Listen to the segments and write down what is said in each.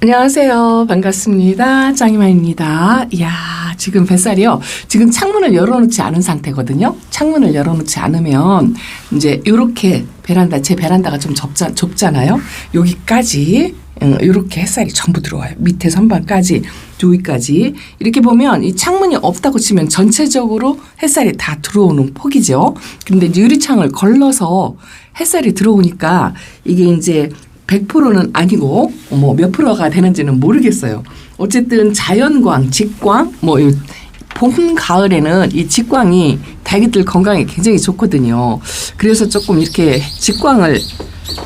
안녕하세요. 반갑습니다. 짱이마입니다. 이야, 지금 뱃살이요. 지금 창문을 열어놓지 않은 상태거든요. 창문을 열어놓지 않으면 이제 이렇게 제 베란다가 좀 좁잖아요. 여기까지 이렇게 햇살이 전부 들어와요. 밑에 선반까지 여기까지. 이렇게 보면 이 창문이 없다고 치면 전체적으로 햇살이 다 들어오는 폭이죠. 근데 유리창을 걸러서 햇살이 들어오니까 이게 이제 100%는 아니고 뭐 몇 프로가 되는지는 모르겠어요. 어쨌든 자연광, 직광, 봄, 가을에는 이 직광이 다기들 건강에 굉장히 좋거든요. 그래서 조금 이렇게 직광을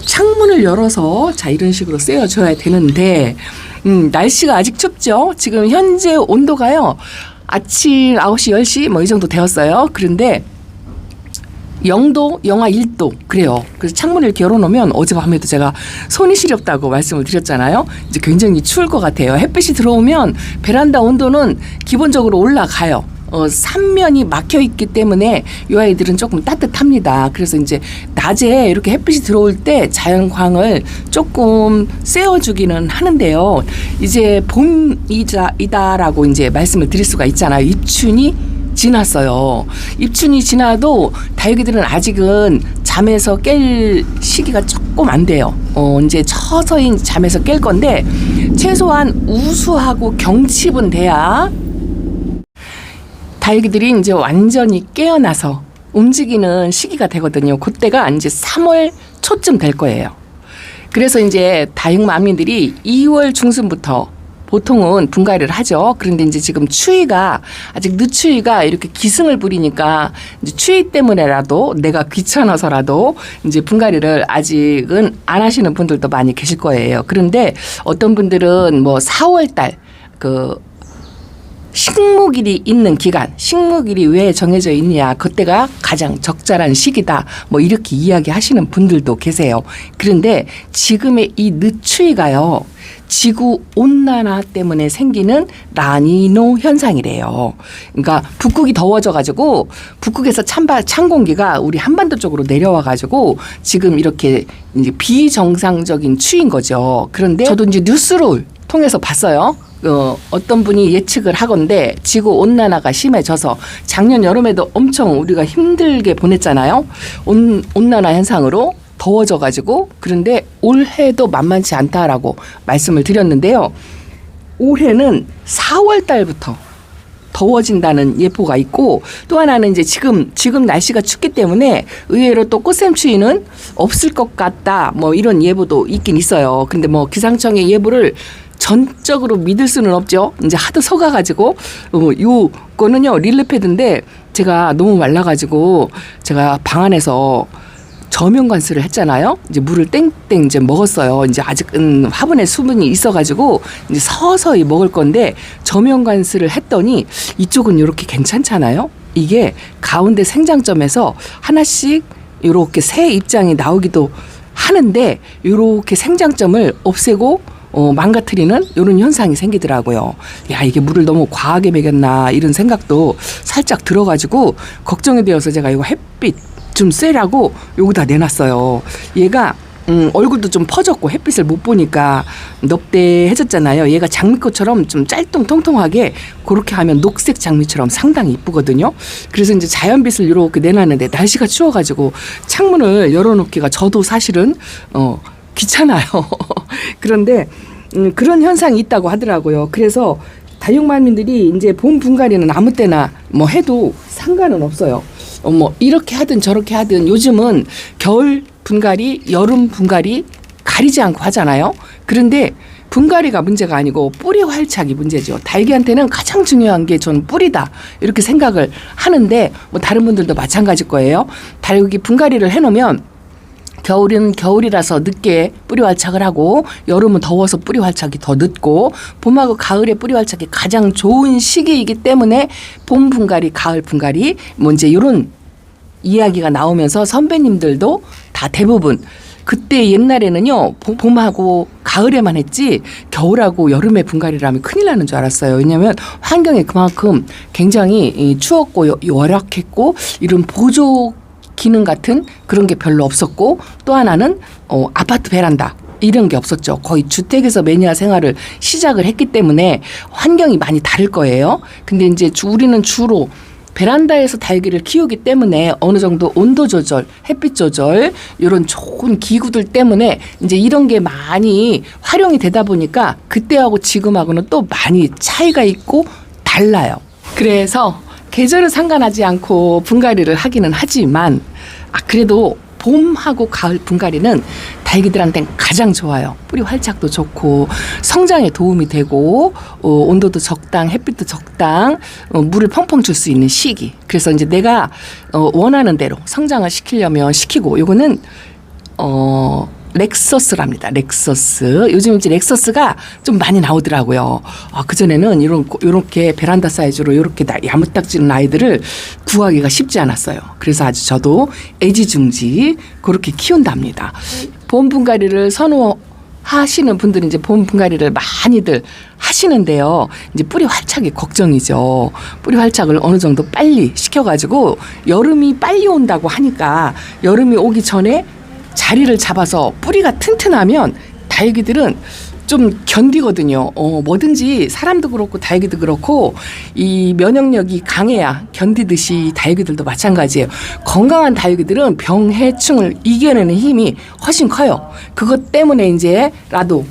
창문을 열어서 자 이런 식으로 쐬어줘야 되는데 날씨가 아직 춥죠. 지금 현재 온도가요. 아침 9시, 10시 뭐 이 정도 되었어요. 그런데 0도, 영하 1도 그래요. 그래서 창문을 이렇게 열어놓으면 어젯밤에도 제가 손이 시렵다고 말씀을 드렸잖아요. 이제 굉장히 추울 것 같아요. 햇빛이 들어오면 베란다 온도는 기본적으로 올라가요. 삼면이 막혀 있기 때문에 이 아이들은 조금 따뜻합니다. 그래서 이제 낮에 이렇게 햇빛이 들어올 때 자연광을 조금 쐬어주기는 하는데요. 이제 봄이다라고 이제 말씀을 드릴 수가 있잖아요. 입춘이 지났어요. 입춘이 지나도 다육이들은 아직은 잠에서 깰 시기가 조금 안 돼요. 이제 서서히 잠에서 깰 건데 최소한 우수하고 경칩은 돼야 다육이들이 이제 완전히 깨어나서 움직이는 시기가 되거든요. 그때가 이제 3월 초쯤 될 거예요. 그래서 이제 다육맘미들이 2월 중순부터 보통은 분갈이를 하죠. 그런데 이제 지금 추위가 아직 늦추위가 이렇게 기승을 부리니까 이제 추위 때문에라도 내가 귀찮아서라도 이제 분갈이를 아직은 안 하시는 분들도 많이 계실 거예요. 그런데 어떤 분들은 뭐 4월 달 식목일이 있는 기간, 식목일이 왜 정해져 있냐, 그때가 가장 적절한 시기다, 뭐 이렇게 이야기하시는 분들도 계세요. 그런데 지금의 이 늦추위가요, 지구 온난화 때문에 생기는 라니노 현상이래요. 그러니까 북극이 더워져가지고 북극에서 찬 공기가 우리 한반도 쪽으로 내려와가지고 지금 이렇게 이제 비정상적인 추위인 거죠. 그런데 저도 이제 뉴스를 통해서 봤어요. 어떤 분이 예측을 하건대 지구 온난화가 심해져서 작년 여름에도 엄청 우리가 힘들게 보냈잖아요. 온난화 현상으로 더워져가지고. 그런데 올해도 만만치 않다라고 말씀을 드렸는데요. 올해는 4월 달부터 더워진다는 예보가 있고, 또 하나는 이제 지금 날씨가 춥기 때문에 의외로 또 꽃샘추위는 없을 것 같다, 뭐 이런 예보도 있긴 있어요. 근데 뭐 기상청의 예보를 전적으로 믿을 수는 없죠. 이제 하도 속아가지고 요거는요 릴레패드인데 제가 너무 말라가지고 제가 방 안에서 저면관수를 했잖아요. 이제 물을 땡땡 이제 먹었어요. 이제 아직은 화분에 수분이 있어가지고 이제 서서히 먹을 건데 저면관수를 했더니 이쪽은 이렇게 괜찮잖아요. 이게 가운데 생장점에서 하나씩 이렇게 새 입장이 나오기도 하는데 이렇게 생장점을 없애고 망가뜨리는 이런 현상이 생기더라고요. 야, 이게 물을 너무 과하게 먹였나 이런 생각도 살짝 들어가지고 걱정이 되어서 제가 이거 햇빛 좀 쐬라고 여기다 내놨어요. 얘가 얼굴도 좀 퍼졌고 햇빛을 못 보니까 넙대해졌잖아요. 얘가 장미꽃처럼 좀 짤뚱통통하게 그렇게 하면 녹색 장미처럼 상당히 이쁘거든요. 그래서 이제 자연빛을 이렇게 내놨는데 날씨가 추워가지고 창문을 열어놓기가 저도 사실은 귀찮아요. 그런데 그런 현상이 있다고 하더라고요. 그래서 다육맘미들이 이제 봄 분갈이는 아무 때나 뭐 해도 상관은 없어요. 뭐 이렇게 하든 저렇게 하든 요즘은 겨울 분갈이, 여름 분갈이 가리지 않고 하잖아요. 그런데 분갈이가 문제가 아니고 뿌리 활착이 문제죠. 다육이한테는 가장 중요한 게 저는 뿌리다 이렇게 생각을 하는데 뭐 다른 분들도 마찬가지일 거예요. 다육이 분갈이를 해놓으면 겨울은 겨울이라서 늦게 뿌리 활착을 하고 여름은 더워서 뿌리 활착이 더 늦고 봄하고 가을에 뿌리 활착이 가장 좋은 시기이기 때문에 봄 분갈이, 가을 분갈이 뭐 이제 이런 이야기가 나오면서 선배님들도 다 대부분 그때 옛날에는요 봄하고 가을에만 했지 겨울하고 여름에 분갈이를 하면 큰일 나는 줄 알았어요. 왜냐하면 환경이 그만큼 굉장히 추웠고 열악했고 이런 보조 기능 같은 그런 게 별로 없었고 또 하나는 아파트 베란다 이런 게 없었죠. 거의 주택에서 매니아 생활을 시작을 했기 때문에 환경이 많이 다를 거예요. 근데 이제 우리는 주로 베란다에서 달걀을 키우기 때문에 어느 정도 온도 조절, 햇빛 조절 이런 좋은 기구들 때문에 이제 이런 게 많이 활용이 되다 보니까 그때하고 지금하고는 또 많이 차이가 있고 달라요. 그래서 계절을 상관하지 않고 분갈이를 하기는 하지만 그래도 봄하고 가을 분갈이는 달기들한테는 가장 좋아요. 뿌리 활착도 좋고 성장에 도움이 되고 온도도 적당, 햇빛도 적당, 물을 펑펑 줄 수 있는 시기. 그래서 이제 내가 원하는 대로 성장을 시키려면 시키고 요거는 렉서스랍니다. 렉서스. 요즘 이제 렉서스가 좀 많이 나오더라고요. 그전에는 요렇게 베란다 사이즈로 요렇게 야무딱지는 아이들을 구하기가 쉽지 않았어요. 그래서 아주 저도 애지중지 그렇게 키운답니다. 봄 분갈이를 선호하시는 분들은 이제 봄 분갈이를 많이들 하시는데요. 이제 뿌리 활착이 걱정이죠. 뿌리 활착을 어느 정도 빨리 시켜가지고 여름이 빨리 온다고 하니까 여름이 오기 전에 자리를 잡아서 뿌리가 튼튼하면 다육이들은 좀 견디거든요. 뭐든지 사람도 그렇고 다육이도 그렇고 이 면역력이 강해야 견디듯이 다육이들도 마찬가지예요. 건강한 다육이들은 병해충을 이겨내는 힘이 훨씬 커요. 그것 때문에 이제라도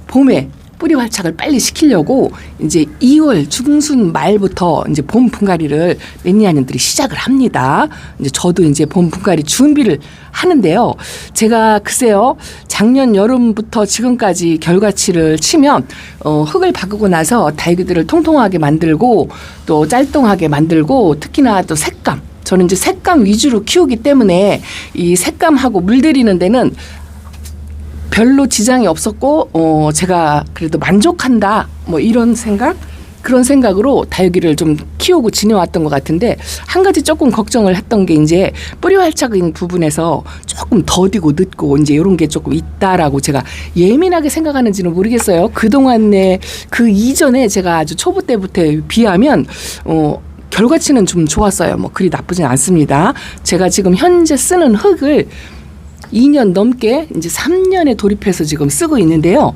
봄에 뿌리 활착을 빨리 시키려고 이제 2월 중순 말부터 이제 봄 분갈이를 매니아님들이 시작을 합니다. 이제 저도 이제 봄 분갈이 준비를 하는데요. 제가 글쎄요, 작년 여름부터 지금까지 결과치를 치면 흙을 바꾸고 나서 다육이들을 통통하게 만들고 또 짤뚱하게 만들고 특히나 또 색감. 저는 이제 색감 위주로 키우기 때문에 이 색감하고 물들이는 데는 별로 지장이 없었고 제가 그래도 만족한다 뭐 이런 생각 그런 생각으로 다육이를 좀 키우고 지내왔던 것 같은데 한 가지 조금 걱정을 했던 게 이제 뿌리 활착인 부분에서 조금 더디고 늦고 이제 이런 게 조금 있다라고 제가 예민하게 생각하는지는 모르겠어요. 그동안에 그 이전에 제가 아주 초보 때부터 비하면 결과치는 좀 좋았어요. 뭐 그리 나쁘진 않습니다. 제가 지금 현재 쓰는 흙을 2년 넘게 이제 3년에 돌입해서 지금 쓰고 있는데요.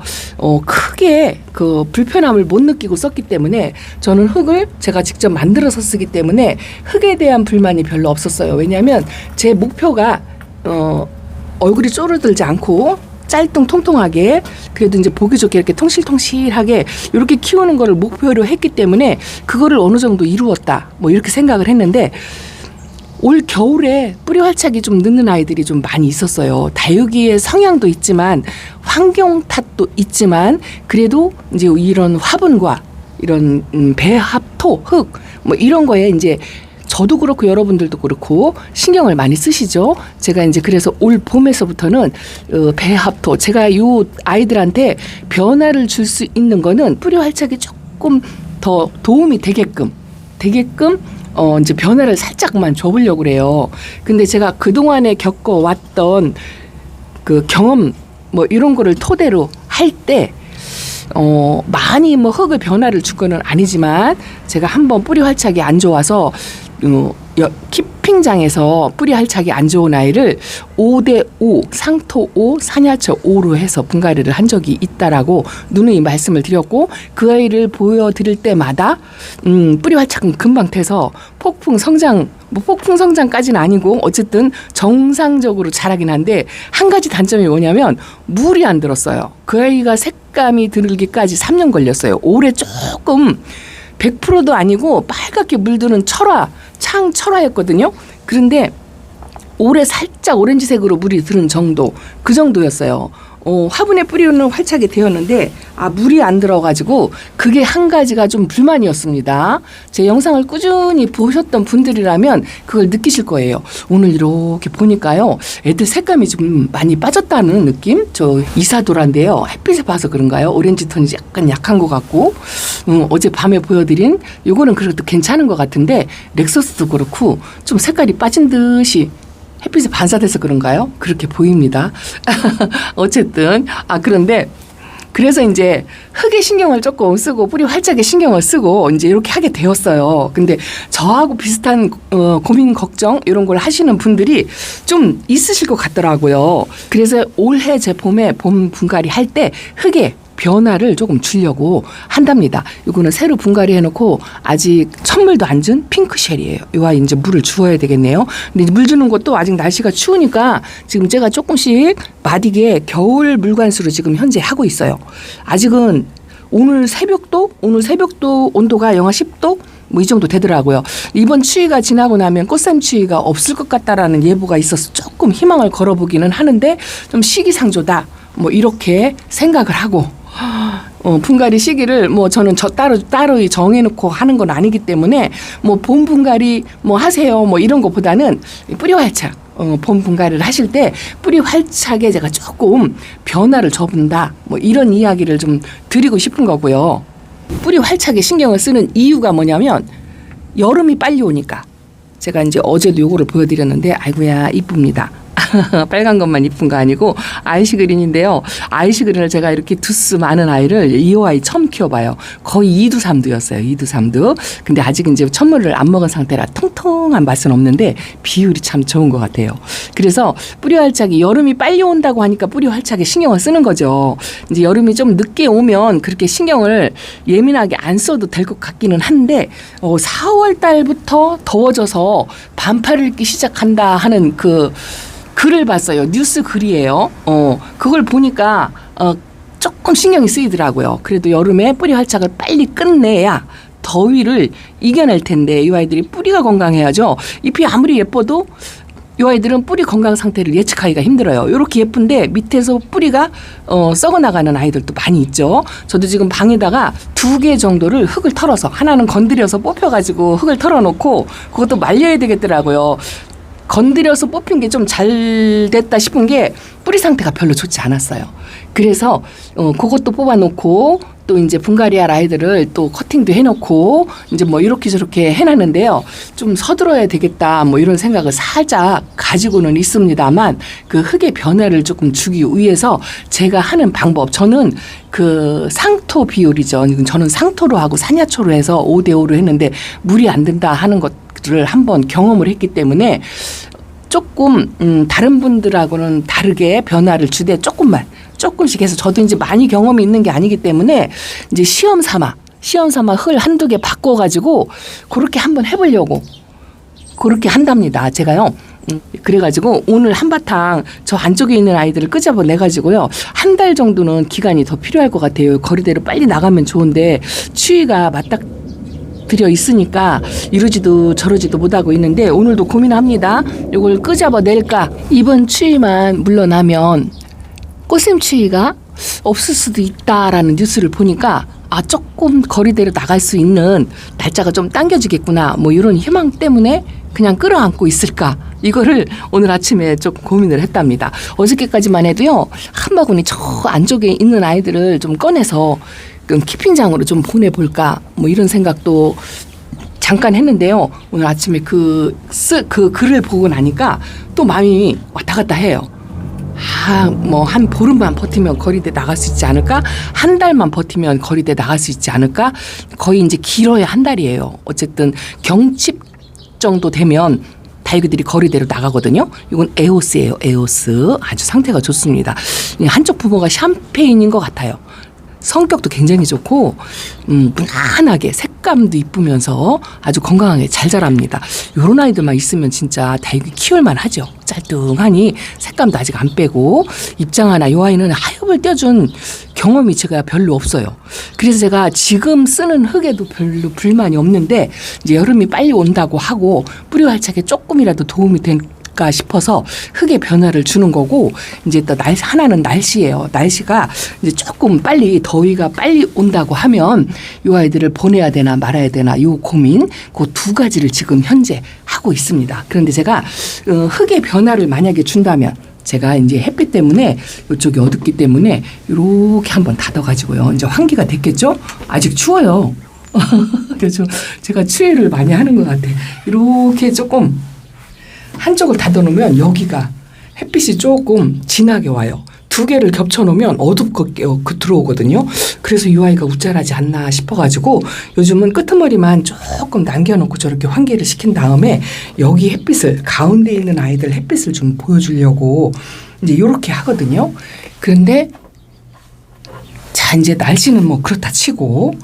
크게 그 불편함을 못 느끼고 썼기 때문에 저는 흙을 제가 직접 만들어서 쓰기 때문에 흙에 대한 불만이 별로 없었어요. 왜냐하면 제 목표가 얼굴이 쪼르들지 않고 짤뚱 통통하게 그래도 이제 보기 좋게 이렇게 통실통실하게 이렇게 키우는 거를 목표로 했기 때문에 그거를 어느 정도 이루었다. 뭐 이렇게 생각을 했는데 올 겨울에 뿌리 활착이 좀 늦는 아이들이 좀 많이 있었어요. 다육이의 성향도 있지만 환경 탓도 있지만 그래도 이제 이런 화분과 이런 배합토, 흙 뭐 이런 거에 이제 저도 그렇고 여러분들도 그렇고 신경을 많이 쓰시죠. 제가 이제 그래서 올 봄에서부터는 배합토 제가 이 아이들한테 변화를 줄 수 있는 거는 뿌리 활착이 조금 더 도움이 되게끔 이제 변화를 살짝만 줘보려고 그래요. 근데 제가 그동안에 겪어왔던 그 경험 뭐 이런 거를 토대로 할 때 많이 뭐 흙을 변화를 준 거는 아니지만 제가 한번 뿌리 활착이 안 좋아서 키핑장에서 뿌리 활착이 안 좋은 아이를 5대5 상토 5 산야초 5로 해서 분갈이를 한 적이 있다라고 누누이 말씀을 드렸고 그 아이를 보여드릴 때마다 뿌리 활착은 금방 돼서 폭풍 성장까지는 아니고 어쨌든 정상적으로 자라긴 한데 한 가지 단점이 뭐냐면 물이 안 들었어요. 그 아이가 색감이 들기까지 3년 걸렸어요. 올해 조금 100%도 아니고 빨갛게 물드는 창철화였거든요. 그런데 올해 살짝 오렌지색으로 물이 드는 정도 그 정도였어요. 화분에 뿌리는 활착이 되었는데 물이 안 들어가지고 그게 한 가지가 좀 불만이었습니다. 제 영상을 꾸준히 보셨던 분들이라면 그걸 느끼실 거예요. 오늘 이렇게 보니까요. 애들 색감이 좀 많이 빠졌다는 느낌? 저 이사도라인데요. 햇빛에 봐서 그런가요? 오렌지 톤이 약간 약한 것 같고 어제 밤에 보여드린 요거는 그래도 괜찮은 것 같은데 렉서스도 그렇고 좀 색깔이 빠진 듯이 햇빛에 반사돼서 그런가요? 그렇게 보입니다. 어쨌든 그런데 그래서 이제 흙에 신경을 조금 쓰고 뿌리 활짝에 신경을 쓰고 이제 이렇게 하게 되었어요. 근데 저하고 비슷한 고민 걱정 이런 걸 하시는 분들이 좀 있으실 것 같더라고요. 그래서 올해 제 봄에 봄 분갈이 할 때 흙에 변화를 조금 주려고 한답니다. 이거는 새로 분갈이 해놓고 아직 천물도 안 준 핑크쉘이에요. 이와 이제 물을 주어야 되겠네요. 근데 물 주는 것도 아직 날씨가 추우니까 지금 제가 조금씩 마디게 겨울 물관수로 지금 현재 하고 있어요. 아직은 오늘 새벽도 온도가 영하 10도 뭐 이 정도 되더라고요. 이번 추위가 지나고 나면 꽃샘 추위가 없을 것 같다라는 예보가 있어서 조금 희망을 걸어보기는 하는데 좀 시기상조다. 뭐 이렇게 생각을 하고 분갈이 시기를 뭐 저는 따로 정해놓고 하는 건 아니기 때문에 뭐 봄 분갈이 뭐 하세요 뭐 이런 것보다는 뿌리 활착 봄 분갈이를 하실 때 뿌리 활착에 제가 조금 변화를 줘본다 뭐 이런 이야기를 좀 드리고 싶은 거고요. 뿌리 활착에 신경을 쓰는 이유가 뭐냐면 여름이 빨리 오니까 제가 이제 어제도 요거를 보여드렸는데 아이고야 이쁩니다. 빨간 것만 이쁜 거 아니고 아이시 그린인데요. 아이시 그린을 제가 이렇게 두스 많은 아이를 2호 아이 처음 키워봐요. 거의 2두 3두였어요. 2두 3두. 근데 아직 이제 천물을 안 먹은 상태라 통통한 맛은 없는데 비율이 참 좋은 것 같아요. 그래서 뿌리 활착이 여름이 빨리 온다고 하니까 뿌리 활착에 신경을 쓰는 거죠. 이제 여름이 좀 늦게 오면 그렇게 신경을 예민하게 안 써도 될 것 같기는 한데 4월 달부터 더워져서 반팔을 입기 시작한다 하는 그 글을 봤어요. 뉴스 글이에요. 그걸 보니까 조금 신경이 쓰이더라고요. 그래도 여름에 뿌리 활착을 빨리 끝내야 더위를 이겨낼 텐데 이 아이들이 뿌리가 건강해야죠. 잎이 아무리 예뻐도 이 아이들은 뿌리 건강 상태를 예측하기가 힘들어요. 이렇게 예쁜데 밑에서 뿌리가 썩어나가는 아이들도 많이 있죠. 저도 지금 방에다가 2개 정도를 흙을 털어서 하나는 건드려서 뽑혀가지고 흙을 털어놓고 그것도 말려야 되겠더라고요. 건드려서 뽑힌 게 좀 잘 됐다 싶은 게 뿌리 상태가 별로 좋지 않았어요. 그래서 그것도 뽑아놓고 또 이제 분갈이할 아이들을 또 커팅도 해놓고 이제 뭐 이렇게 저렇게 해놨는데요. 좀 서둘러야 되겠다 뭐 이런 생각을 살짝 가지고는 있습니다만 그 흙의 변화를 조금 주기 위해서 제가 하는 방법 저는 그 상토 비율이죠. 저는 상토로 하고 산야초로 해서 5대5로 했는데 물이 안 든다 하는 것들을 한번 경험을 했기 때문에 조금 다른 분들하고는 다르게 변화를 주되 조금씩 해서 저도 이제 많이 경험이 있는 게 아니기 때문에 이제 시험 삼아 흙을 한두 개 바꿔가지고 그렇게 한번 해보려고 그렇게 한답니다. 제가요. 그래가지고 오늘 한바탕 저 안쪽에 있는 아이들을 끄집어내가지고요. 한 달 정도는 기간이 더 필요할 것 같아요. 거리대로 빨리 나가면 좋은데 추위가 맞닥뜨려 있으니까 이러지도 저러지도 못하고 있는데 오늘도 고민합니다. 이걸 끄집어낼까. 이번 추위만 물러나면 꽃샘 추위가 없을 수도 있다라는 뉴스를 보니까 조금 거리대로 나갈 수 있는 날짜가 좀 당겨지겠구나 뭐 이런 희망 때문에 그냥 끌어안고 있을까 이거를 오늘 아침에 좀 고민을 했답니다. 어저께까지만 해도요 한 바구니 저 안쪽에 있는 아이들을 좀 꺼내서 키핑장으로 좀 보내볼까 뭐 이런 생각도 잠깐 했는데요. 오늘 아침에 그 글을 보고 나니까 또 마음이 왔다 갔다 해요. 뭐 한 보름만 버티면 거리대 나갈 수 있지 않을까? 한 달만 버티면 거리대 나갈 수 있지 않을까? 거의 이제 길어야 한 달이에요. 어쨌든 경칩 정도 되면 다육이들이 거리대로 나가거든요. 이건 에오스예요. 에오스. 아주 상태가 좋습니다. 한쪽 부모가 샴페인인 것 같아요. 성격도 굉장히 좋고 무난하게 색감도 이쁘면서 아주 건강하게 잘 자랍니다. 이런 아이들만 있으면 진짜 다육이 키울만 하죠. 짤뚱하니 색감도 아직 안 빼고 입장 하나 이 아이는 하엽을 떼준 경험이 제가 별로 없어요. 그래서 제가 지금 쓰는 흙에도 별로 불만이 없는데 이제 여름이 빨리 온다고 하고 뿌리 활착에 조금이라도 도움이 될까 싶어서 흙의 변화를 주는 거고 이제 또 하나는 날씨예요. 날씨가 이제 조금 빨리 더위가 빨리 온다고 하면 이 아이들을 보내야 되나 말아야 되나 이 고민 그 두 가지를 지금 현재 하고 있습니다. 그런데 제가 흙의 변화를 만약에 준다면 제가 이제 햇빛 때문에 이쪽이 어둡기 때문에 이렇게 한번 닫아가지고요. 이제 환기가 됐겠죠? 아직 추워요. 그래서 제가 추위를 많이 하는 것 같아. 이렇게 조금 한쪽을 닫아놓으면 여기가 햇빛이 조금 진하게 와요. 두 개를 겹쳐놓으면 어둡게 들어오거든요. 그래서 이 아이가 우쭐하지 않나 싶어가지고 요즘은 끄트머리만 조금 남겨놓고 저렇게 환기를 시킨 다음에 여기 햇빛을 가운데 있는 아이들 햇빛을 좀 보여주려고 이제 이렇게 하거든요. 그런데 자 이제 날씨는 뭐 그렇다 치고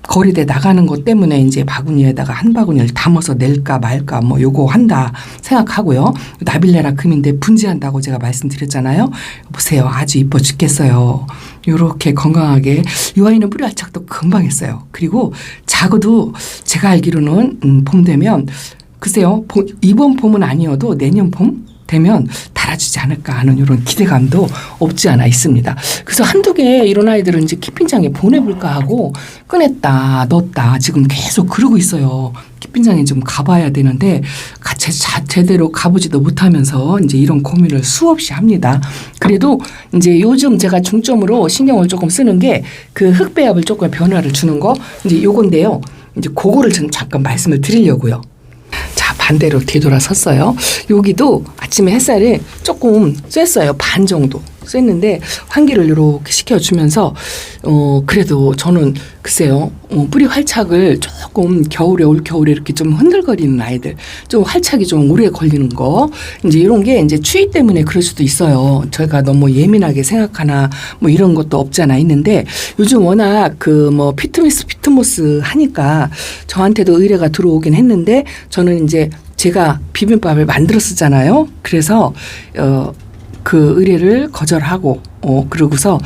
거리대 나가는 것 때문에 이제 바구니에다가 한 바구니를 담아서 낼까 말까 뭐 요거 한다 생각하고요. 나빌레라 금인데 분지한다고 제가 말씀드렸잖아요. 보세요. 아주 이뻐 죽겠어요. 요렇게 건강하게 이 아이는 뿌리 활착도 금방 했어요. 그리고 작어도 제가 알기로는 봄 되면 글쎄요. 이번 봄은 아니어도 내년 봄 되면 달아주지 않을까 하는 이런 기대감도 없지 않아 있습니다. 그래서 한두 개 이런 아이들은 이제 키핀장에 보내볼까 하고 꺼냈다 넣었다 지금 계속 그러고 있어요. 키핀장에 좀 가봐야 되는데 제대로 가보지도 못하면서 이제 이런 고민을 수없이 합니다. 그래도 이제 요즘 제가 중점으로 신경을 조금 쓰는 게 그 흙배합을 조금 변화를 주는 거 이제 요건데요. 이제 그거를 좀 잠깐 말씀을 드리려고요. 자, 반대로 뒤돌아섰어요. 여기도 아침에 햇살을 조금 쐈어요. 반 정도 쐈는데 환기를 이렇게 시켜주면서 그래도 저는 글쎄요. 뿌리 활착을 조금 겨울에 올겨울에 이렇게 좀 흔들거리는 아이들 좀 활착이 좀 오래 걸리는 거 이제 이런 게 이제 추위 때문에 그럴 수도 있어요. 저희가 너무 예민하게 생각하나 뭐 이런 것도 없잖아 있는데 요즘 워낙 그 뭐 피트모스 하니까 저한테도 의뢰가 들어오긴 했는데 저는 이제 제가 비빔밥을 만들었었잖아요. 그래서 그 의뢰를 거절하고 그러고서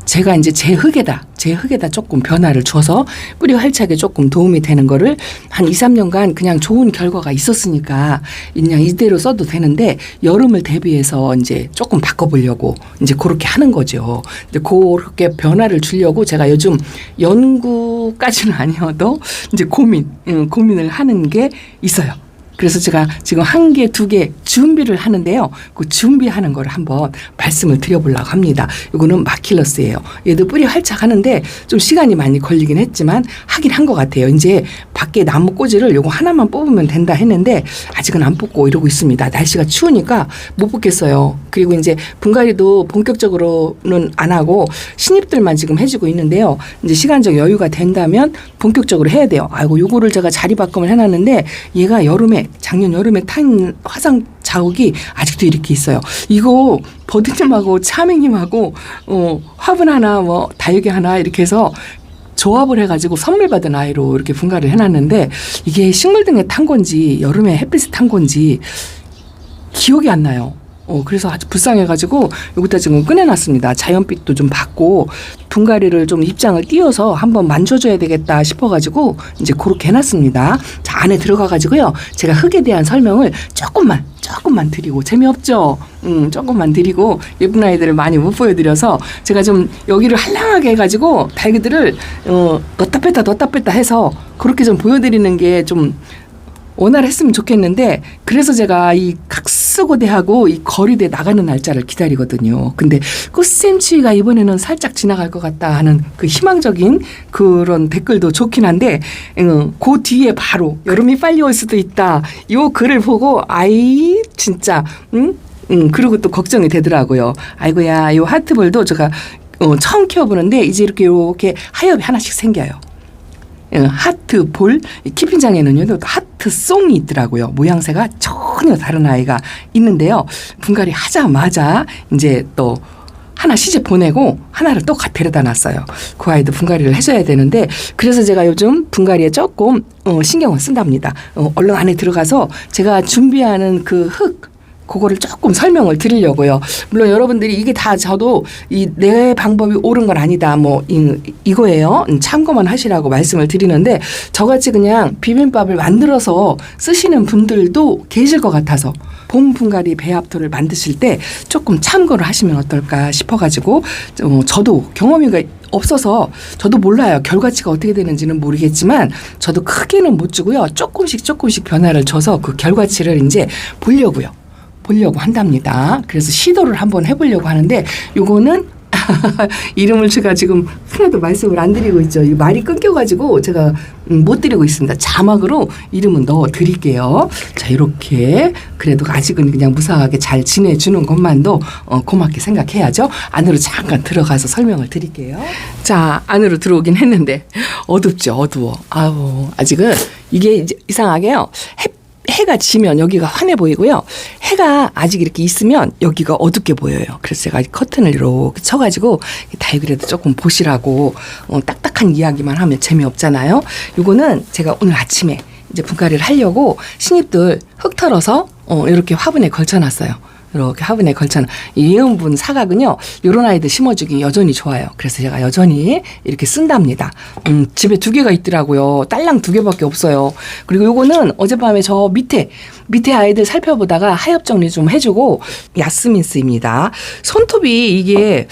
제가 이제 제 흙에다 조금 변화를 줘서 뿌리 활착에 조금 도움이 되는 거를 한 2, 3년간 그냥 좋은 결과가 있었으니까 그냥 이대로 써도 되는데 여름을 대비해서 이제 조금 바꿔보려고 이제 그렇게 하는 거죠. 이제 그렇게 변화를 주려고 제가 요즘 연구까지는 아니어도 이제 고민을 하는 게 있어요. 그래서 제가 지금 한 개, 두 개 준비를 하는데요. 그 준비하는 걸 한번 말씀을 드려보려고 합니다. 이거는 마킬러스예요. 얘도 뿌리 활착하는데 좀 시간이 많이 걸리긴 했지만 하긴 한 것 같아요. 이제 밖에 나무 꼬지를 요거 하나만 뽑으면 된다 했는데 아직은 안 뽑고 이러고 있습니다. 날씨가 추우니까 못 뽑겠어요. 그리고 이제 분갈이도 본격적으로는 안 하고 신입들만 지금 해주고 있는데요. 이제 시간적 여유가 된다면 본격적으로 해야 돼요. 아이고 요거를 제가 자리 바꿈을 해놨는데 얘가 작년 여름에 탄 화상 자국이 아직도 이렇게 있어요. 이거 버드님하고 차맹님하고 화분 하나 뭐 다육이 하나 이렇게 해서 조합을 해가지고 선물 받은 아이로 이렇게 분갈이를 해놨는데 이게 식물 등에 탄 건지 여름에 햇빛에 탄 건지 기억이 안 나요. 그래서 아주 불쌍해가지고 여기다 지금 꺼내놨습니다. 자연빛도 좀 받고 분갈이를 좀 입장을 띄워서 한번 만져줘야 되겠다 싶어가지고 이제 그렇게 해놨습니다. 자, 안에 들어가가지고요. 제가 흙에 대한 설명을 조금만 드리고 재미없죠? 조금만 드리고 예쁜 아이들을 많이 못 보여드려서 제가 좀 여기를 한량하게 해가지고 달기들을 넣었다 뺐다 해서 그렇게 좀 보여드리는 게 좀 원활했으면 좋겠는데 그래서 제가 이 각수고대하고 이 거리대 나가는 날짜를 기다리거든요. 근데 꽃샘추위가 이번에는 살짝 지나갈 것 같다 하는 그 희망적인 그런 댓글도 좋긴 한데 그 뒤에 바로 여름이 빨리 올 수도 있다. 요 글을 보고 아이 진짜 그리고 또 걱정이 되더라고요. 아이고야 요 하트볼도 제가 처음 키워보는데 이제 이렇게 하엽이 하나씩 생겨요. 하트 볼 키핀장에는요 하트송이 있더라고요. 모양새가 전혀 다른 아이가 있는데요. 분갈이 하자마자 이제 또 하나 시집 보내고 하나를 또 데려다 놨어요. 그 아이도 분갈이를 해줘야 되는데 그래서 제가 요즘 분갈이에 조금 신경을 쓴답니다. 얼른 안에 들어가서 제가 준비하는 그 흙 그거를 조금 설명을 드리려고요. 물론 여러분들이 이게 다 저도 내 방법이 옳은 건 아니다. 뭐 이거예요. 참고만 하시라고 말씀을 드리는데 저같이 그냥 비빔밥을 만들어서 쓰시는 분들도 계실 것 같아서 봄 분갈이 배합토를 만드실 때 조금 참고를 하시면 어떨까 싶어가지고 저도 경험이 없어서 저도 몰라요. 결과치가 어떻게 되는지는 모르겠지만 저도 크게는 못 주고요. 조금씩 변화를 줘서 그 결과치를 이제 보려고 한답니다. 그래서 시도를 한번 해보려고 하는데 요거는 이름을 제가 지금 하나도 말씀을 안 드리고 있죠. 이 말이 끊겨가지고 제가 못 드리고 있습니다. 자막으로 이름은 넣어 드릴게요. 자, 이렇게 그래도 아직은 그냥 무사하게 잘 지내주는 것만도 고맙게 생각해야죠. 안으로 잠깐 들어가서 설명을 드릴게요. 자, 안으로 들어오긴 했는데 어둡죠. 어두워. 아우, 아직은 이게 이제 이상하게요. 해가 지면 여기가 환해 보이고요. 해가 아직 이렇게 있으면 여기가 어둡게 보여요. 그래서 제가 커튼을 이렇게 쳐가지고 다육이라도 조금 보시라고 딱딱한 이야기만 하면 재미없잖아요. 요거는 제가 오늘 아침에 이제 분갈이를 하려고 신잎들 흙 털어서 이렇게 화분에 걸쳐놨어요. 이렇게 화분에 걸쳐놔. 이 예은분 사각은요, 요런 아이들 심어주기 여전히 좋아요. 그래서 제가 여전히 이렇게 쓴답니다. 집에 2개가 있더라고요. 딸랑 2개밖에 없어요. 그리고 요거는 어젯밤에 저 밑에 아이들 살펴보다가 하엽 정리 좀 해주고, 야스민스입니다. 손톱이 이게,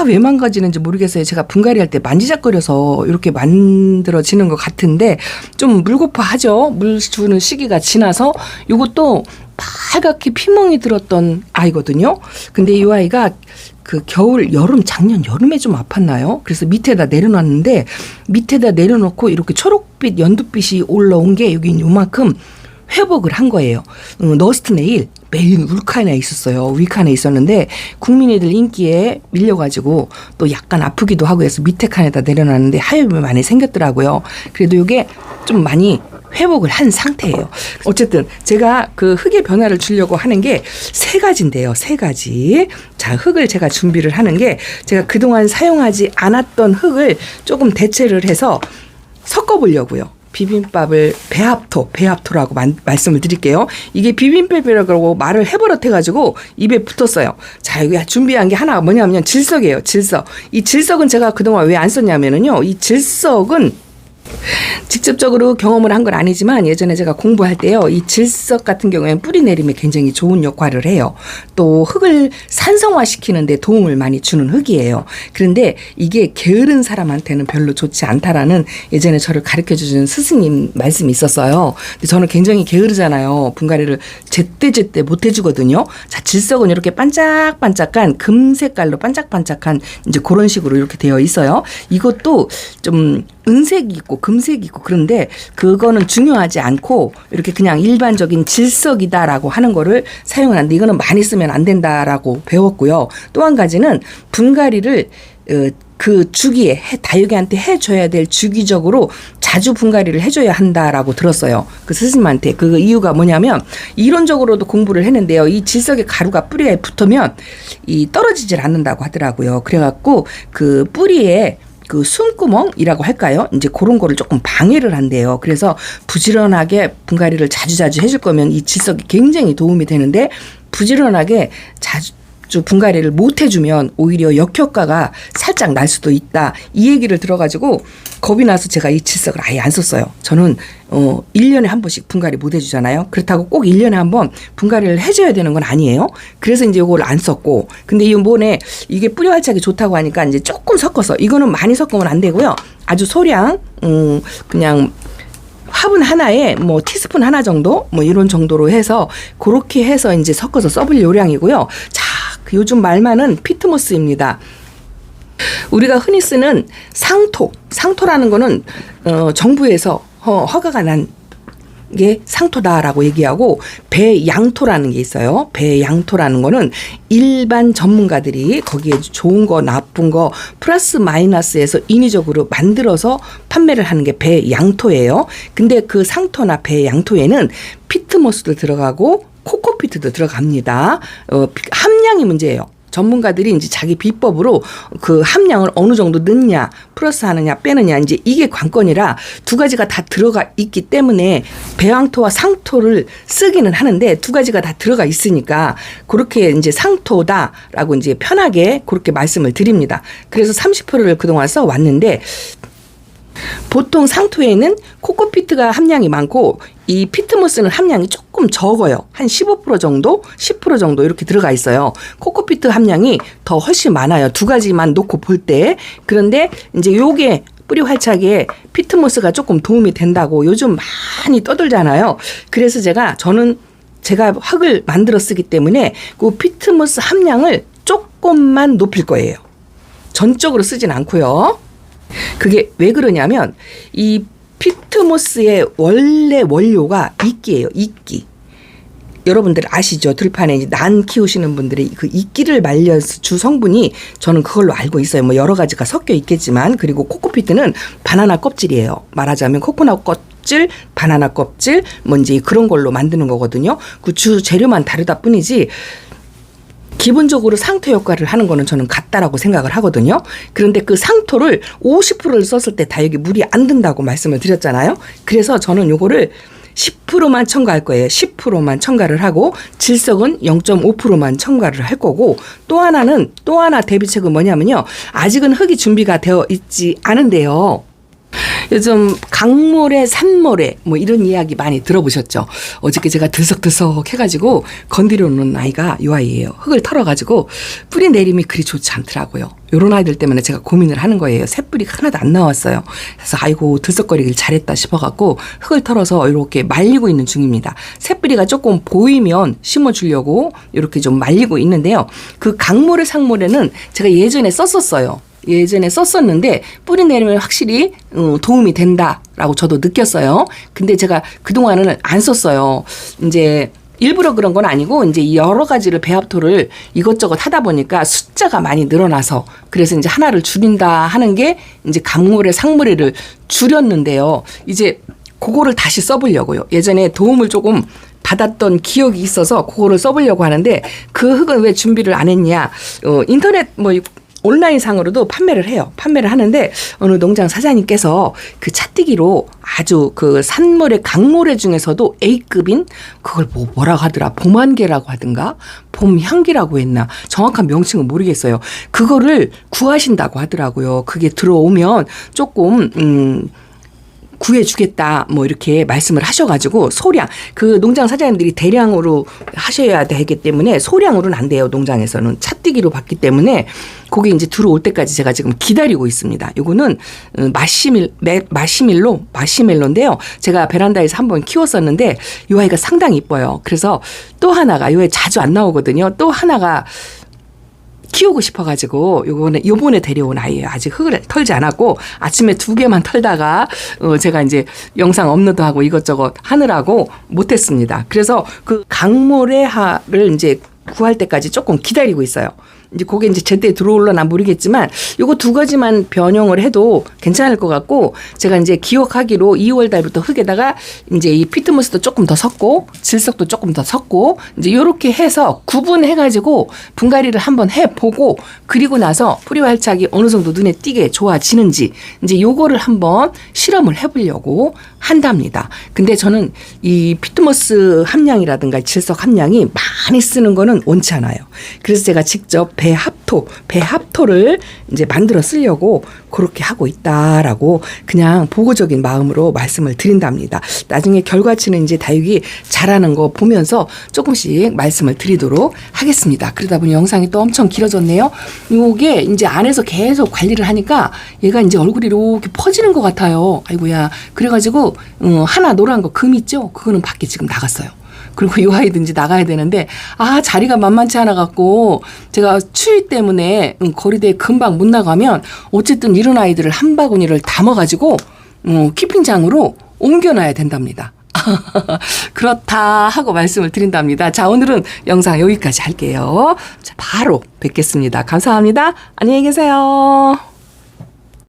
왜 망가지는지 모르겠어요. 제가 분갈이 할 때 만지작거려서 이렇게 만들어지는 것 같은데, 좀 물고파 하죠. 물 주는 시기가 지나서, 요것도 빨갛게 피멍이 들었던 아이거든요. 근데 이 아이가 그 작년 여름에 좀 아팠나요? 그래서 밑에다 내려놨는데, 밑에다 내려놓고 이렇게 초록빛, 연두빛이 올라온 게 여기 요만큼 회복을 한 거예요. 너스트 네일 매일 울칸에 있었어요. 위칸에 있었는데 국민이들 인기에 밀려가지고 또 약간 아프기도 하고 해서 밑에 칸에다 내려놨는데 하엽이 많이 생겼더라고요. 그래도 이게 좀 많이 회복을 한 상태예요. 어쨌든 제가 그 흙의 변화를 주려고 하는 게 3가지인데요. 3가지. 자, 흙을 제가 준비를 하는 게 제가 그동안 사용하지 않았던 흙을 조금 대체를 해서 섞어보려고요. 비빔밥을 배합토라고 말씀을 드릴게요. 이게 비빔밥이라고 말을 해버릇해가지고 입에 붙었어요. 자, 여기 준비한 게 하나가 뭐냐면 질석이에요. 질석. 이 질석은 제가 그동안 왜 안 썼냐면은요. 이 질석은 직접적으로 경험을 한 건 아니지만 예전에 제가 공부할 때요. 이 질석 같은 경우에는 뿌리 내림에 굉장히 좋은 역할을 해요. 또 흙을 산성화시키는 데 도움을 많이 주는 흙이에요. 그런데 이게 게으른 사람한테는 별로 좋지 않다라는 예전에 저를 가르쳐주신 스승님 말씀이 있었어요. 근데 저는 굉장히 게으르잖아요. 분갈이를 제때 못 해주거든요. 자, 질석은 이렇게 반짝반짝한 금색깔로 반짝반짝한 이제 그런 식으로 이렇게 되어 있어요. 이것도 좀 은색이 있고 금색이 있고 그런데 그거는 중요하지 않고 이렇게 그냥 일반적인 질석이다라고 하는 거를 사용을 하는데 이거는 많이 쓰면 안 된다라고 배웠고요. 또 한 가지는 분갈이를 그 주기에 다육이한테 해줘야 될 주기적으로 자주 분갈이를 해줘야 한다라고 들었어요. 그 스승님한테. 그 이유가 뭐냐면 이론적으로도 공부를 했는데요. 이 질석의 가루가 뿌리에 붙으면 이 떨어지질 않는다고 하더라고요. 그래갖고 그 뿌리에 그 숨구멍이라고 할까요? 이제 그런 거를 조금 방해를 한대요. 그래서 부지런하게 분갈이를 자주 해줄 거면 이 질석이 굉장히 도움이 되는데 부지런하게 자주 분갈이를 못 해주면 오히려 역효과가 살짝 날 수도 있다. 이 얘기를 들어가지고 겁이 나서 제가 이 질석을 아예 안 썼어요. 저는 1년에 한 번씩 분갈이 못 해주잖아요. 그렇다고 꼭 1년에 한 번 분갈이를 해줘야 되는 건 아니에요. 그래서 이제 이걸 안 썼고, 근데 이번에 이게 뿌리 활착이 좋다고 하니까 이제 조금 섞어서, 이거는 많이 섞으면 안 되고요. 아주 소량 그냥 화분 하나에 뭐 티스푼 하나 정도 뭐 이런 정도로 해서 그렇게 해서 이제 섞어서 써볼 요량이고요. 자, 그 요즘 말만은 피트모스입니다. 우리가 흔히 쓰는 상토라는 거는 정부에서 허가가 난 게 상토다라고 얘기하고, 배양토라는 게 있어요. 배양토라는 거는 일반 전문가들이 거기에 좋은 거 나쁜 거 플러스 마이너스에서 인위적으로 만들어서 판매를 하는 게 배양토예요. 근데 그 상토나 배양토에는 피트모스도 들어가고 코코피트도 들어갑니다. 함량이 문제예요. 전문가들이 이제 자기 비법으로 그 함량을 어느 정도 넣냐, 플러스 하느냐, 빼느냐, 이제 이게 관건이라 2가지가 다 들어가 있기 때문에 배양토와 상토를 쓰기는 하는데 2가지가 다 들어가 있으니까 그렇게 이제 상토다라고 이제 편하게 그렇게 말씀을 드립니다. 그래서 30%를 그동안 써왔는데, 보통 상토에는 코코피트가 함량이 많고 이 피트모스는 함량이 조금 적어요. 한 15% 정도, 10% 정도 이렇게 들어가 있어요. 코코피트 함량이 더 훨씬 많아요. 2가지만 놓고 볼 때. 그런데 이제 요게 뿌리 활착에 피트모스가 조금 도움이 된다고 요즘 많이 떠들잖아요. 그래서 저는 제가 흙을 만들어 쓰기 때문에 그 피트모스 함량을 조금만 높일 거예요. 전적으로 쓰진 않고요. 그게 왜 그러냐면 이 피트모스의 원래 원료가 이끼예요. 이끼. 여러분들 아시죠? 들판에 난 키우시는 분들이 그 이끼를 말려서 주 성분이 저는 그걸로 알고 있어요. 뭐 여러 가지가 섞여 있겠지만, 그리고 코코피트는 바나나 껍질이에요. 말하자면 코코넛 껍질, 바나나 껍질, 뭔지 그런 걸로 만드는 거거든요. 그 주 재료만 다르다 뿐이지 기본적으로 상토 역할을 하는 거는 저는 같다라고 생각을 하거든요. 그런데 그 상토를 50%를 썼을 때 다 여기 물이 안 든다고 말씀을 드렸잖아요. 그래서 저는 요거를 10%만 첨가할 거예요. 10%만 첨가를 하고 질석은 0.5%만 첨가를 할 거고, 또 하나 대비책은 뭐냐면요. 아직은 흙이 준비가 되어 있지 않은데요. 요즘 강모래, 산모래 뭐 이런 이야기 많이 들어보셨죠? 어저께 제가 들썩들썩 해가지고 건드려 놓은 아이가 이 아이예요. 흙을 털어가지고 뿌리 내림이 그리 좋지 않더라고요. 요런 아이들 때문에 제가 고민을 하는 거예요. 새뿌리가 하나도 안 나왔어요. 그래서 아이고 들썩거리길 잘했다 싶어갖고 흙을 털어서 이렇게 말리고 있는 중입니다. 새뿌리가 조금 보이면 심어주려고 이렇게 좀 말리고 있는데요. 그 강모래, 상모래는 제가 예전에 썼었어요. 예전에 썼었는데 뿌리 내리면 확실히 도움이 된다라고 저도 느꼈어요. 근데 제가 그동안은 안 썼어요. 이제 일부러 그런 건 아니고 이제 여러 가지를 배합토를 이것저것 하다 보니까 숫자가 많이 늘어나서, 그래서 이제 하나를 줄인다 하는 게 이제 강모래, 상모래를 줄였는데요. 이제 그거를 다시 써보려고요. 예전에 도움을 조금 받았던 기억이 있어서 그거를 써보려고 하는데, 그 흙은 왜 준비를 안 했냐. 인터넷 뭐 온라인 상으로도 판매를 해요. 판매를 하는데 어느 농장 사장님께서 그 차뜨기로 아주 그 산모래, 강모래 중에서도 A급인 그걸 뭐라고 하더라. 봄안개라고 하든가 봄향기라고 했나. 정확한 명칭은 모르겠어요. 그거를 구하신다고 하더라고요. 그게 들어오면 조금 구해주겠다 뭐 이렇게 말씀을 하셔가지고, 소량, 그 농장 사장님들이 대량으로 하셔야 되기 때문에 소량으로는 안 돼요. 농장에서는 차뜨기로 받기 때문에 그게 이제 들어올 때까지 제가 지금 기다리고 있습니다. 요거는 마시멜로인데요. 제가 베란다에서 한번 키웠었는데 이 아이가 상당히 이뻐요. 그래서 또 하나가, 요 애 자주 안 나오거든요. 또 하나가 키우고 싶어가지고 요번에 데려온 아이예요. 아직 흙을 털지 않았고 아침에 2개만 털다가 제가 이제 영상 업로드하고 이것저것 하느라고 못했습니다. 그래서 그 강모래하를 이제 구할 때까지 조금 기다리고 있어요. 이제 그게 이제 제때 들어올려나 모르겠지만 요거 2가지만 변형을 해도 괜찮을 것 같고, 제가 이제 기억하기로 2월 달부터 흙에다가 이제 이 피트모스도 조금 더 섞고 질석도 조금 더 섞고 이제 요렇게 해서 구분해가지고 분갈이를 한번 해보고, 그리고 나서 뿌리 활착이 어느 정도 눈에 띄게 좋아지는지 이제 요거를 한번 실험을 해보려고 한답니다. 근데 저는 이 피트모스 함량이라든가 질석 함량이 많이 쓰는 거는 원치 않아요. 그래서 제가 직접 배합토를 이제 만들어 쓰려고 그렇게 하고 있다라고 그냥 보고적인 마음으로 말씀을 드린답니다. 나중에 결과치는 이제 다육이 잘하는 거 보면서 조금씩 말씀을 드리도록 하겠습니다. 그러다 보니 영상이 또 엄청 길어졌네요. 이게 이제 안에서 계속 관리를 하니까 얘가 이제 얼굴이 이렇게 퍼지는 것 같아요. 아이고야. 그래가지고 하나 노란 거 금 있죠? 그거는 밖에 지금 나갔어요. 그리고 이 아이든지 나가야 되는데 자리가 만만치 않아 갖고 제가 추위 때문에 거리대에 금방 못 나가면 어쨌든 이런 아이들을 한 바구니를 담아가지고 키핑장으로 옮겨놔야 된답니다. 그렇다 하고 말씀을 드린답니다. 자, 오늘은 영상 여기까지 할게요. 자, 바로 뵙겠습니다. 감사합니다. 안녕히 계세요.